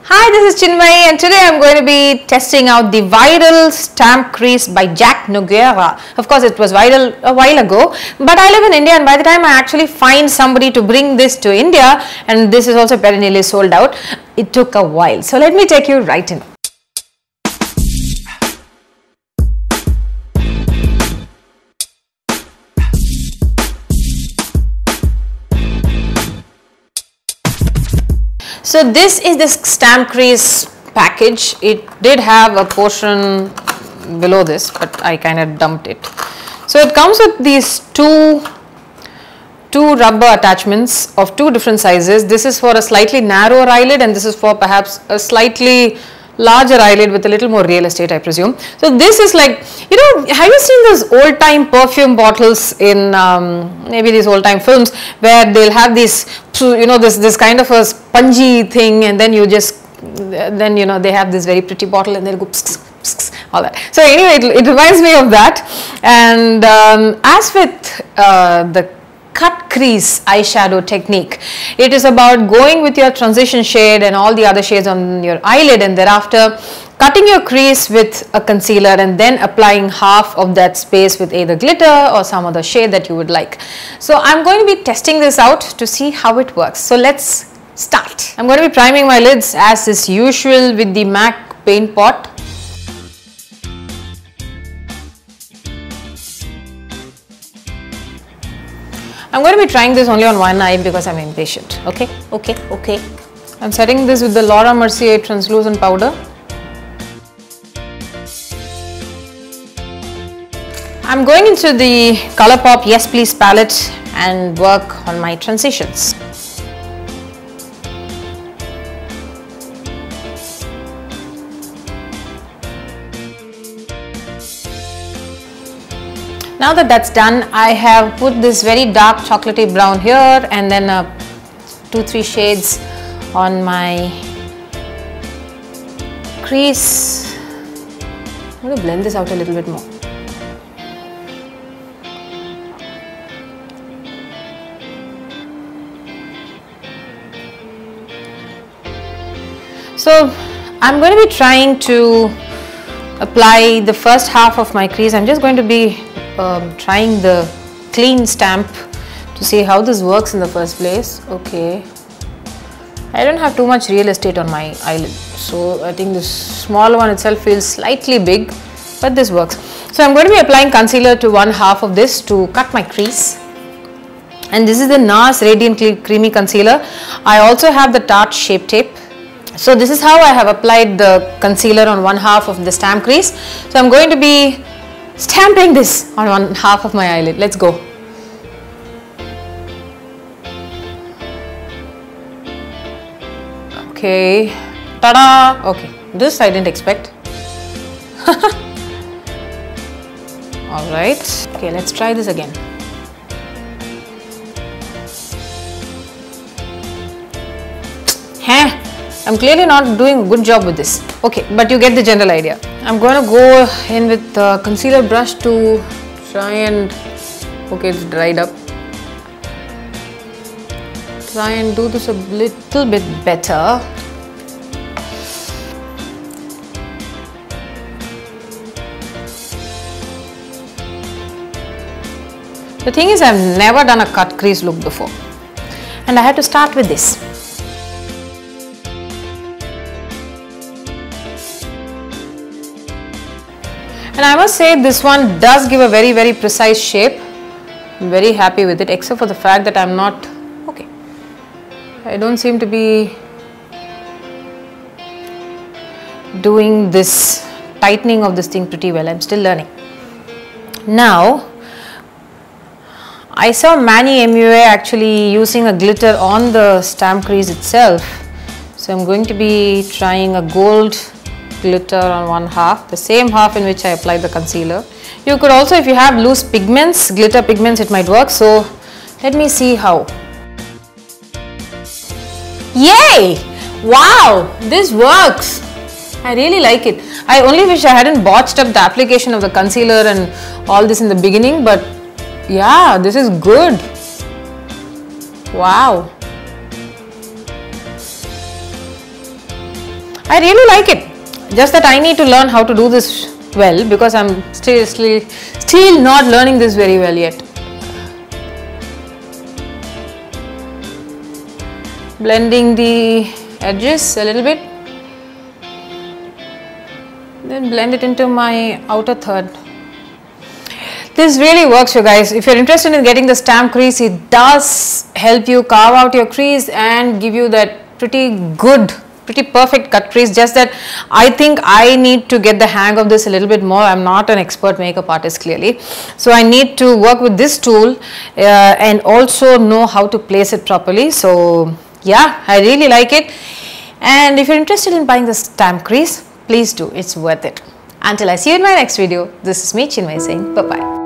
Hi, this is Chinmayi and today I'm going to be testing out the viral stamp crease by Jack Noguera. Of course, it was viral a while ago, but I live in India and by the time I actually find somebody to bring this to India, and this is also perennially sold out, it took a while. So let me take you right in. So this is the stamp crease package. It did have a portion below this, but I kind of dumped it. So it comes with these two rubber attachments of two different sizes. This is for a slightly narrower eyelid and this is for perhaps a slightly larger eyelid with a little more real estate, I presume. So this is like, you know, have you seen those old time perfume bottles in maybe these old time films where they'll have these, you know, this kind of a spongy thing, and then you just, then you know they have this very pretty bottle and they'll go pss, pss, pss, all that. So anyway, it reminds me of that. And as with the cut crease eyeshadow technique, it is about going with your transition shade and all the other shades on your eyelid and thereafter cutting your crease with a concealer and then applying half of that space with either glitter or some other shade that you would like. So I'm going to be testing this out to see how it works. So let's start. I'm going to be priming my lids as is usual with the MAC paint pot. I'm going to be trying this only on one eye because I'm impatient. Okay. I'm setting this with the Laura Mercier translucent powder. I'm going into the ColourPop Yes Please palette and work on my transitions. Now that that's done, I have put this very dark chocolatey brown here and then 2-3 shades on my crease. I'm going to blend this out a little bit more. So I'm going to be trying to apply the first half of my crease. I'm just going to be trying the clean stamp to see how this works in the first place. Okay, I don't have too much real estate on my eyelid, so I think this small one itself feels slightly big, but this works. So I'm going to be applying concealer to one half of this to cut my crease, and this is the NARS Radiant Creamy Concealer. I also have the Tarte Shape Tape. So this is how I have applied the concealer on one half of the stamp crease. So I'm going to be stamping this on one half of my eyelid. Let's go. Okay, ta-da! Okay, this I didn't expect. Alright, okay, let's try this again. I'm clearly not doing a good job with this. Okay, but you get the general idea. I'm going to go in with the concealer brush to try and, okay, it's dried up. Try and do this a little bit better. The thing is, I've never done a cut crease look before, and I had to start with this. And I must say this one does give a very precise shape. I'm very happy with it, except for the fact that I'm not, okay, I don't seem to be doing this tightening of this thing pretty well. I'm still learning. Now, I saw Manny MUA actually using a glitter on the stamp crease itself. So I'm going to be trying a gold glitter on one half, the same half in which I applied the concealer. You could also, if you have loose pigments, glitter pigments, it might work. So let me see how. Yay! Wow, this works. I really like it. I only wish I hadn't botched up the application of the concealer and all this in the beginning, but yeah, this is good. Wow. I really like it. Just that I need to learn how to do this well, because I'm still not learning this very well yet. Blending the edges a little bit, then blend it into my outer third. This really works, you guys. If you're interested in getting the stamp crease, it does help you carve out your crease and give you that pretty perfect cut crease. Just that I think I need to get the hang of this a little bit more. I'm not an expert makeup artist clearly, so I need to work with this tool and also know how to place it properly. So yeah, I really like it. And if you're interested in buying the stamp crease, please do. It's worth it. Until I see you in my next video, this is me, Chinmayi, saying bye bye.